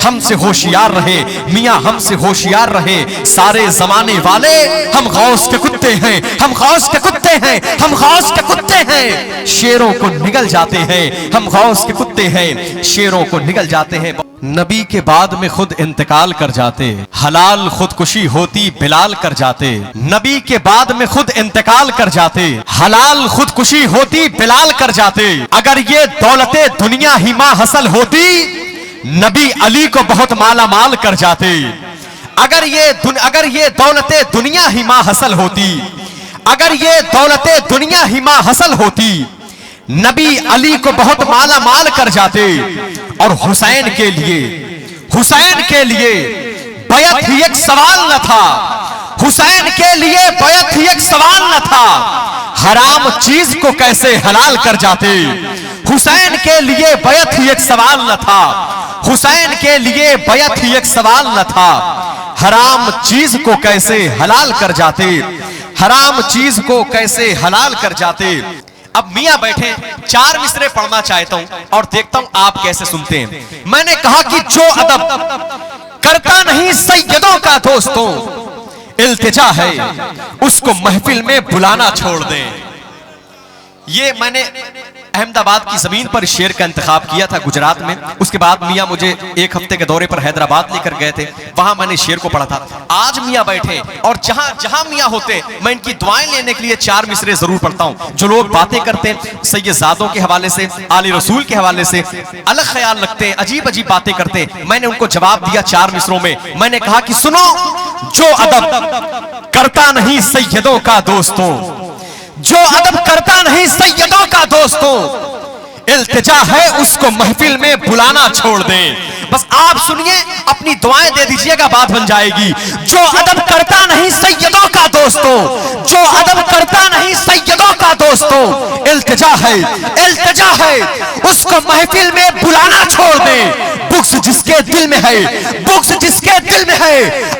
हमसे होशियार रहे मियाँ, हमसे होशियार रहे सारे जमाने वाले। हम गौस के कुत्ते हैं, हम गौस के कुत्ते हैं, हम गौस के कुत्ते हैं, शेरों को निगल जाते हैं। हम गौस के कुत्ते हैं, शेरों को निगल जाते हैं। नबी के बाद में खुद इंतकाल कर जाते, हलाल खुदकुशी होती बिलाल कर जाते। नबी के बाद में खुद इंतकाल कर जाते, हलाल खुदकुशी होती बिलाल कर जाते। अगर ये दौलते दुनिया ही मां हसल होती, नबी अली को बहुत माला माल कर जाते। अगर ये दौलते दुनिया ही मां हसल होती, अगर ये दौलते दुनिया ही मां हसल होती, नबी अली को बहुत माला माल कर जाते। और हुसैन के लिए बैत ही एक सवाल न था, हुसैन के लिए बैत ही एक सवाल न था। हराम चीज को कैसे हलाल कर जाते। हुसैन के लिए बैत ही एक सवाल न था, हुसैन के लिए बैत ही एक सवाल न था। हराम चीज को कैसे हलाल कर जाते, हराम चीज को कैसे हलाल कर जाते। अब मियाँ बैठे, 4 मिसरे पढ़ना चाहता हूं और देखता हूं आप कैसे सुनते हैं। मैंने कहा कि जो अदब करता नहीं सैयदों का दोस्तों, इल्तिजा है उसको महफिल में बुलाना छोड़ दें। ये मैंने अहमदाबाद की जमीन पर शेर का इंतखाब किया था गुजरात में। उसके बाद मियाँ मुझे 1 हफ्ते के दौरे पर हैदराबाद लेकर गए थे, वहां मैंने शेर को पढ़ा था। आज मियाँ बैठे और जहां मियाँ होते मैं इनकी दुआएं लेने के लिए 4 मिसरे जरूर पढ़ता हूं। जो लोग बातें करते हैं सैयदादों के हवाले से, आले रसूल के हवाले से अलग ख्याल रखते हैं, अजीब अजीब बातें करते हैं, मैंने उनको जवाब दिया 4 मिसरों में। मैंने कहा कि सुनो, जो अदब करता नहीं सैयदों का दोस्तों, जो अदब करता नहीं सैयदों का दोस्तों, इल्तिजा है उसको महफिल में बुलाना छोड़ दें। बस आप सुनिए, अपनी दुआएं दे दीजिएगा, बात बन जाएगी। जो अदब करता नहीं सैयदों का दोस्तों, जो अदब करता नहीं सैयदों का दोस्तों, इल्तिजा है उसको महफिल में बुलाना छोड़ दें। बुग़्ज़ जिसके दिल में है, बुग़्ज़ जिसके दिल में है,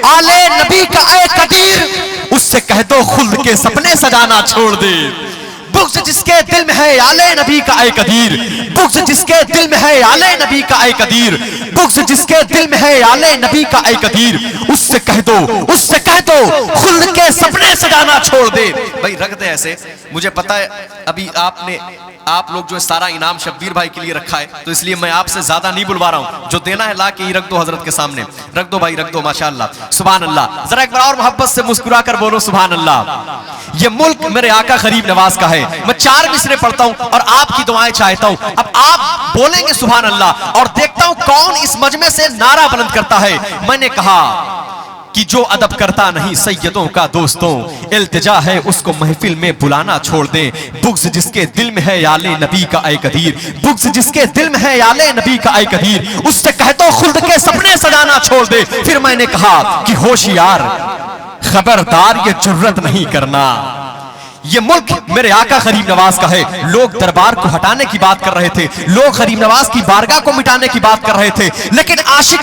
आले नबी का ऐ कदीर, उससे कह दो खुल्द के सपने सजाना छोड़ दे। बुग़्ज़ जिसके दिल में है आले नबी का ऐ कदीर, बुग़्ज़ जिसके दिल में है आले नबी का ऐ कदीर, बुग़्ज़ जिसके दिल में है आले नबी का ऐ कदीर, उससे कह दो खुल्द के सपने सजाना छोड़ दे। भाई रख दे ऐसे। मुझे पता है अभी आप लोग जो सारा इनाम शब्बीर भाई के लिए रखा है, तो इसलिए मैं आपसे ज्यादा नहीं बुलवा रहा हूं। जो देना है ला के ही रख दो, हजरत के सामने रख दो भाई, रख दो। माशाअल्लाह, सुभान अल्लाह। जरा एक बार और मोहब्बत से मुस्कुरा कर बोलो सुभान अल्लाह। ये मुल्क मेरे आका गरीब नवाज का है। मैं 4 मिसरे पढ़ता हूं और आपकी दुआएं चाहता हूं। अब आप बोलेंगे सुभान अल्लाह और देखता हूं कौन इस मजमे से नारा बुलंद करता है। मैंने कहा कि जो अदब करता नहीं सैयदों का दोस्तों, इल्तिजा है उसको महफिल में बुलाना छोड़ दें। बुग़्ज़ जिसके दिल में है आले नबी का ऐ कदीर, बुग़्ज़ जिसके दिल में है आले नबी का ऐ कदीर, उससे कह दो खुल्द के सपने सजाना छोड़ दे। फिर मैंने कहा कि होशियार खबरदार ये जुर्रत नहीं करना। ये मुल्क मेरे आका गरीब नवाज का है। लोग दरबार को हटाने की बात कर रहे थे, लोग गरीब नवाज की बारगाह को मिटाने की बात कर रहे थे, लेकिन आशिक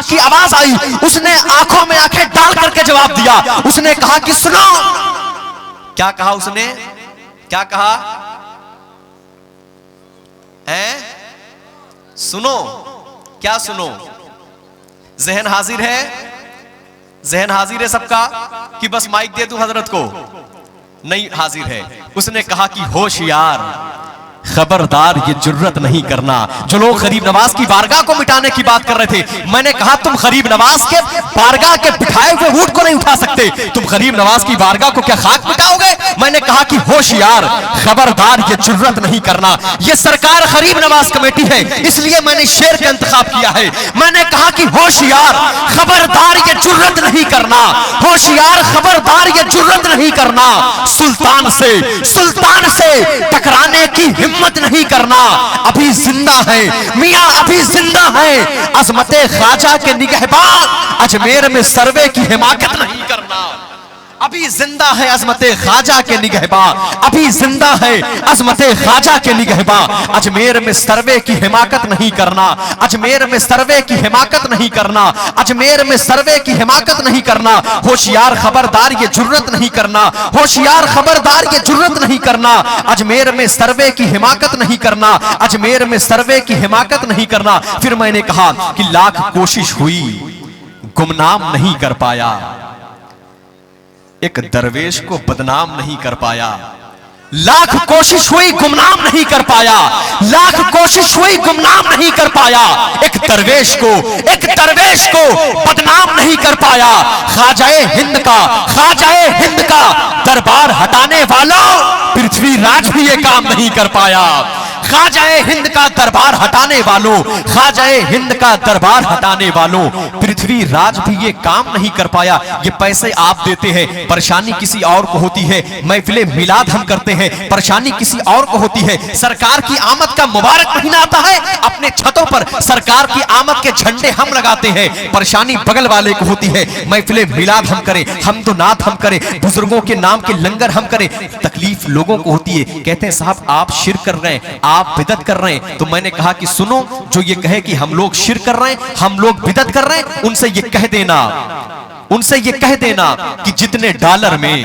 की आवाज आई। उसने आंखों में आंखें डाल करके जवाब दिया। उसने कहा कि सुनो। क्या कहा उसने? क्या कहा है? सुनो। क्या सुनो? जहन हाजिर है? जहन हाजिर है सबका कि बस माइक दे दूं हजरत को? नहीं हाजिर है। उसने कहा कि होशियार खबरदार ये जुर्रत नहीं करना। जो लोग गरीब नवाज की बारगाह को मिटाने की बात कर रहे थे, मैंने कहा तुम गरीब नवाज के बारगाह के बिठाए हुए ऊंट को नहीं उठा सकते, तुम गरीब नवाज की बारगाह को क्या खाक मिटाओगे? मैंने कहा कि होशियार खबरदार ये जुर्रत नहीं करना। ये सरकार गरीब नवाज कमेटी है, इसलिए मैंने शेर का इंतखाब किया है। मैंने कहा कि होशियार खबरदार ये जुर्रत नहीं करना, होशियार खबरदार ये जुर्रत नहीं करना। सुल्तान से टकराने की हिम्मत नहीं करना। अभी जिंदा है मियाँ, अभी जिंदा है। अजमते ख्वाजा के निगहबान अजमेर में सर्वे की हिमाकत नहीं करना। अभी जिंदा है अजमते ख्वाजा के निगहबा, अभी जिंदा है अजमते ख्वाजा के निगहबा। अजमेर में सर्वे की हिमाकत नहीं करना, अजमेर में सर्वे की हिमाकत नहीं करना, अजमेर में सर्वे की हिमाकत नहीं करना। होशियार खबरदार ये जुर्रत नहीं करना, होशियार खबरदार ये जुर्रत नहीं करना। अजमेर में सर्वे की हिमाकत नहीं करना, अजमेर में सर्वे की हिमाकत नहीं करना। फिर मैंने कहा कि लाख कोशिश हुई गुमनाम नहीं कर पाया, एक दरवेश को बदनाम नहीं कर पाया। लाख कोशिश हुई गुमनाम नहीं कर पाया, लाख कोशिश हुई गुमनाम नहीं कर पाया। एक दरवेश को बदनाम नहीं कर पाया। ख्वाजाए हिंद का, ख्वाजाए हिंद का दरबार हटाने वालों, पृथ्वीराज भी ये काम नहीं कर पाया। ख्वाजाए हिंद का दरबार हटाने वालों, ख्वाजाए हिंद का दरबार हटाने वालों, पृथ्वीराज भी ये काम नहीं कर पाया। ये पैसे आप देते हैं, परेशानी किसी और को होती है। महफिले मिलाद हम करते हैं, परेशानी किसी और को होती है। सरकार की आमद का मुबारक महीना आता है, अपने छतों पर सरकार की आमद के झंडे हम लगाते हैं, परेशानी बगल वाले को होती है। महफिले मिलाद हम करें, हमदुनात हम करें, बुजुर्गों के नाम के लंगर हम करें, तकलीफ लोगों को होती है। कहते हैं साहब आप शिरक कर रहे हैं, आप बिदअत कर रहे हैं। तो मैंने कहा कि सुनो, जो ये कहे कि हम लोग शिरक कर रहे हैं, हम लोग बिदअत कर रहे हैं, उनसे ये कह देना, उनसे ये कह देना कि जितने डॉलर में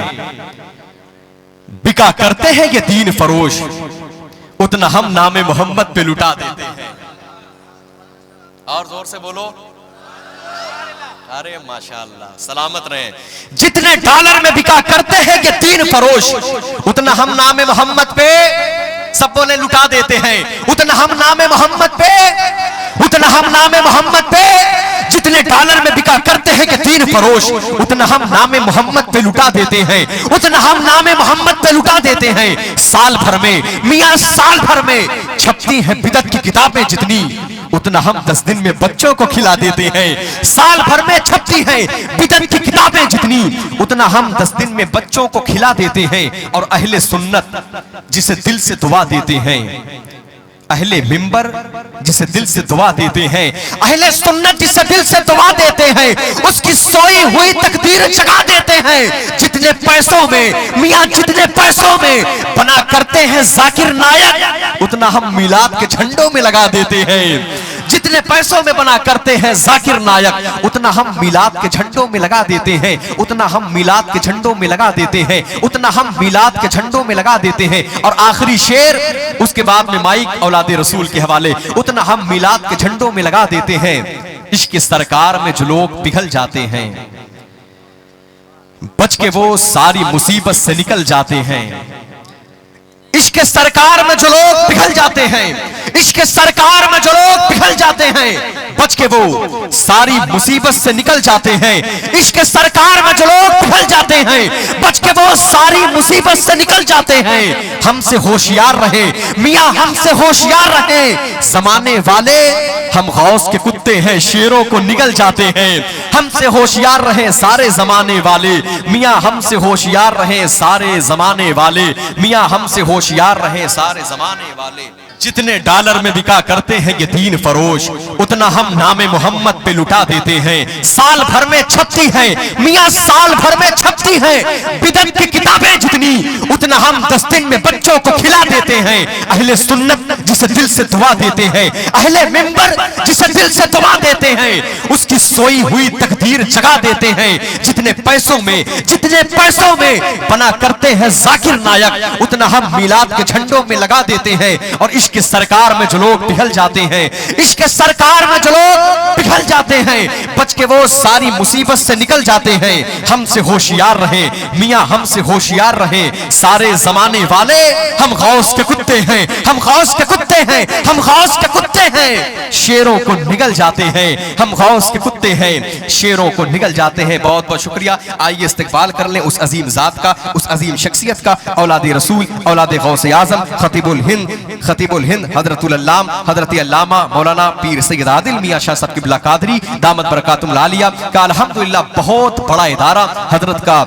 बिका करते हैं ये दीन फरोश, उतना हम नामे मोहम्मद पे लुटा देते हैं। और जोर से बोलो, अरे माशाअल्लाह, सलामत रहे। जितने डॉलर में बिका करते हैं ये दीन फरोश, उतना हम नामे मोहम्मद पे, सब बोले लुटा देते हैं। उतना हम नामे मोहम्मद पे, उतना हम नामे मोहम्मद पे, जितने डॉलर में बिका करते हैं कि दीन फरोश, उतना हम नामे मोहम्मद पे लुटा देते हैं, उतना हम नामे मोहम्मद पे लुटा देते हैं। साल भर में मियां, साल भर में छपती हैं बिदअत की किताबें जितनी, उतना हम 10 दिन में बच्चों को खिला देते हैं। साल भर में छपती हैं बिदअत की किताबें जितनी, उतना हम 10 दिन में बच्चों को खिला देते हैं। और अहले सुन्नत जिसे दिल से दुआ देते हैं, अहले मिंबर जिसे दिल से दुआ देते हैं, अहले सुन्नत जिसे दिल से दुआ देते हैं, उसकी सोई हुई तकदीर जगा देते हैं। जितने पैसों में मियां, जितने पैसों में बना करते हैं जाकिर नायक, उतना हम मिलाद के झंडों में लगा देते हैं। जितने पैसों में बना करते हैं जाकिर नायक, उतना हम मिलाद के झंडों में लगा देते हैं, उतना हम मिलाद के झंडों में लगा देते हैं, उतना हम मिलाद के झंडों में लगा देते हैं। और आखिरी शेर, उसके बाद में माइक औलादे रसूल के हवाले, उतना हम मिलाद के झंडों में लगा देते हैं। इश्क सरकार में जो लोग पिघल जाते हैं, बच के वो सारी मुसीबत से निकल जाते हैं। इश्क सरकार में जो लोग पिघल जाते हैं, इश्क सरकार में जो लोग पिघल जाते हैं, बच के वो सारी मुसीबत से निकल जाते हैं। इश्क सरकार में जो लोग पिघल जाते हैं, बच के वो सारी मुसीबत से निकल जाते हैं। हमसे होशियार रहे मियां, हमसे होशियार रहे जमाने वाले, हम गौस के कुत्ते हैं, शेरों को निगल जाते हैं। हमसे होशियार रहे सारे जमाने वाले मियां, हमसे होशियार रहे सारे जमाने वाले मियां, हमसे होशियार रहे सारे जमाने वाले। जितने डॉलर में बिका करते हैं ये दीन फरोश, उतना हम नामे मोहम्मद पे लुटा देते हैं। साल भर में छपती है मियां, साल भर में छपती है बिदअत की किताबें जितनी, उतना हम 10 दिन में बच्चों को खिला देते हैं। अहले सुन्नत जिसे दिल से दुआ देते हैं, अहले मिंबर जिसे दिल से दुआ देते हैं, उसकी सोई हुई तकदीर जगा देते हैं। जितने पैसों में बना करते हैं जाकिर नायक, उतना हम मिलाद के झंडों में लगा देते हैं। और इश्क सरकार में जो लोग पिघल जाते हैं, इश्क सरकार में जो लोग पिघल जाते हैं, बच के वो सारी मुसीबत से निकल जाते हैं। हमसे होशियार रहे मियां, हमसे होशियार रहे सारे जमाने वाले, हम गौस के कुत्ते हैं, हम गौस के कुत्ते हैं, हम गौस के कुत्ते हैं, शेरों को निगल जाते हैं। हम गौस के कुत्ते हैं, शेरों को निगल जाते हैं। बहुत बहुत शुक्रिया। आइए इस्तकबाल कर लें उस अजीम जात का, उस अजीम शख्सियत का, औलादे रसूल, औलादे गौस आजम, खतीबुल हिंद हजरतुल अल्लाम हजरत अल्लामा मौलाना पीर सैयद आदिल मियां शाह साहब किबला कादरी दामत बरकातुहुल आलिया का अल्हम्दुलिल्लाह बहुत बड़ा इदारा हजरत का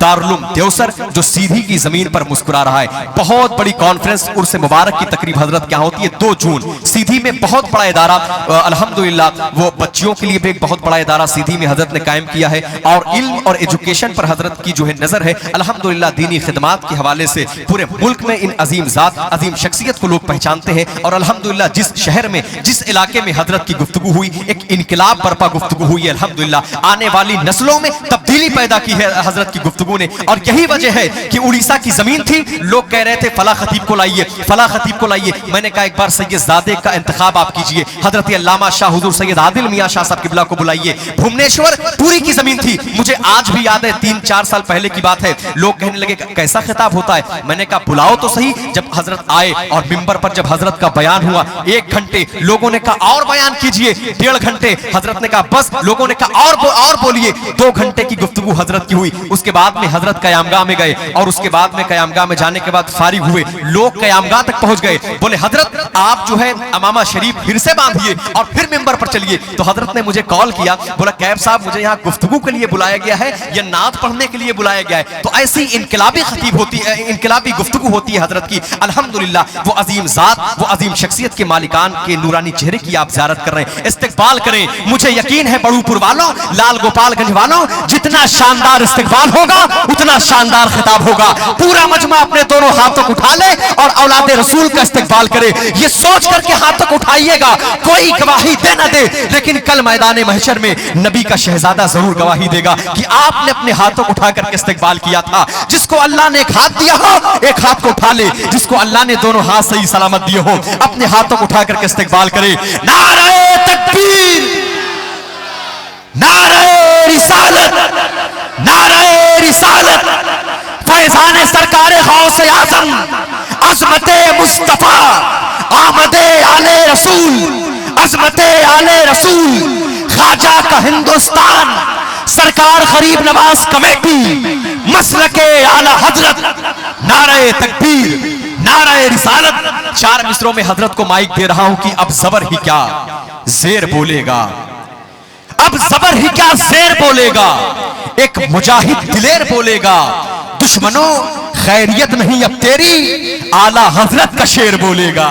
दारुल देवसर, जो सीधी की जमीन पर मुस्कुरा रहा है। बहुत बड़ी कॉन्फ्रेंस उर्स मुबारक की तकरीब हजरत क्या होती है 2 जून सीधी में, बहुत बड़ा इदारा अल्हम्दुलिल्लाह। वो बच्चियों के लिए भी एक बहुत बहुत बड़ा इदारा सीधी में हजरत ने कायम किया है और इल्म और एजुकेशन पर हजरत की जो है नजर है। अल्हम्दुलिल्लाह दीनी खिदमात के हवाले से पूरे मुल्क में इन अजीम जात अजीम शख्सियत को लोग पहचानते हैं। और अल्हम्दुलिल्लाह जिस शहर में जिस इलाके में हजरत की गुफ्तगू हुई, एक इनकलाब बरपा गुफ्तगू हुई है। अल्हम्दुलिल्लाह आने वाली नस्लों में तब्दीली पैदा की है हजरत की गुफ्तगू ने। और यही वजह है कि उड़ीसा की जमीन थी, लोग कह रहे थे फला खतीब को लाइए, फला खतीब को लाइए। मैंने कहा एक बार सैयदजादे का इंतखाब आप कीजिए, हजरत अल्लामा शाह हुजूर सैयद आदिल मियां शाह साहब किबला को बुलाइए। भुवनेश्वर पूरी की जमीन थी, मुझे आज भी याद है 3-4 साल पहले की बात है। लोग कहने लगे कैसा खिताब होता है। मैंने कहा बुलाओ तो सही। जब हजरत आए और मिंबर पर जब हजरत का बयान हुआ 1 घंटे, लोगों ने कहा और बयान कीजिए। 1.5 घंटे, हजरत ने कहा बस। लोगों ने कहा और बोलिए। 2 घंटे की गुफ्तगू हजरत की हुई। उसके बाद में हजरत कयामगाह में गए और उसके बाद में कयामगाह में जाने के बाद फारिग हुए। लोग कयामगाह तक पहुंच गए, बोले हजरत आप जो है अमामा शरीफ फिर से बांधिए और फिर मिंबर पर चलिए। तो हजरत ने मुझे कॉल किया, बोला कैब साहब मुझे यहाँ गुफ्तगू के लिए बुलाया गया है या नात पढ़ने के लिए बुलाया गया है। तो ऐसी इनकलाबी खतीब होती है, इनकलाबी गुफ्तगू होती है हजरत की। अल्हम्दुलिल्लाह वो अजीम जात, वो अजीम शख्सियत के मालिकान के नूरानी चेहरे की आप ज़ियारत कर रहे हैं, इस्तिकबाल करें। मुझे यकीन है बड़ूपुर वालों, लाल गोपालगंज वालों, जितना शानदार इस्तिकबाल होगा उतना शानदार खिताब होगा। पूरा मजमा अपने दोनों हाथों को उठा ले और औलाद रसूल का इस्तिकबाल करे। ये सोच करके हाथों को उठाइएगा, कोई गवाही दे ना दे, लेकिन कल मैदान महशर में नबी का शहजादा जरूर गवाही देगा कि आपने अपने हाथों को उठा करके इस्तिकबाल किया था। जिसको अल्लाह ने एक हाथ दिया हो, एक हाथ को उठा ले। जिसको अल्लाह ने दोनों हाथ सही सलामत दिए हो, अपने हाथों को उठा करके इस्तिकबाल करे। नारे तकबीर, नारे रिसालत, नारे रिसालत, फैजान सरकारे गौसे आज़म, अज़मते मुस्तफा, आमदे आले रसूल, अज़मते आले रसूल, ख्वाजा का हिंदुस्तान, सरकार गरीब नवाज कमेटी, मसलके आला हजरत, नारे तकबीर, नारे रिसालत। 4 मिसरों में हजरत को माइक दे रहा हूं कि अब जबर ही क्या जेर बोलेगा, अब जबर ही क्या जेर बोलेगा, एक मुजाहिद दिलेर बोलेगा। दुश्मनों खैरियत नहीं अब तेरी, आला हजरत का शेर बोलेगा।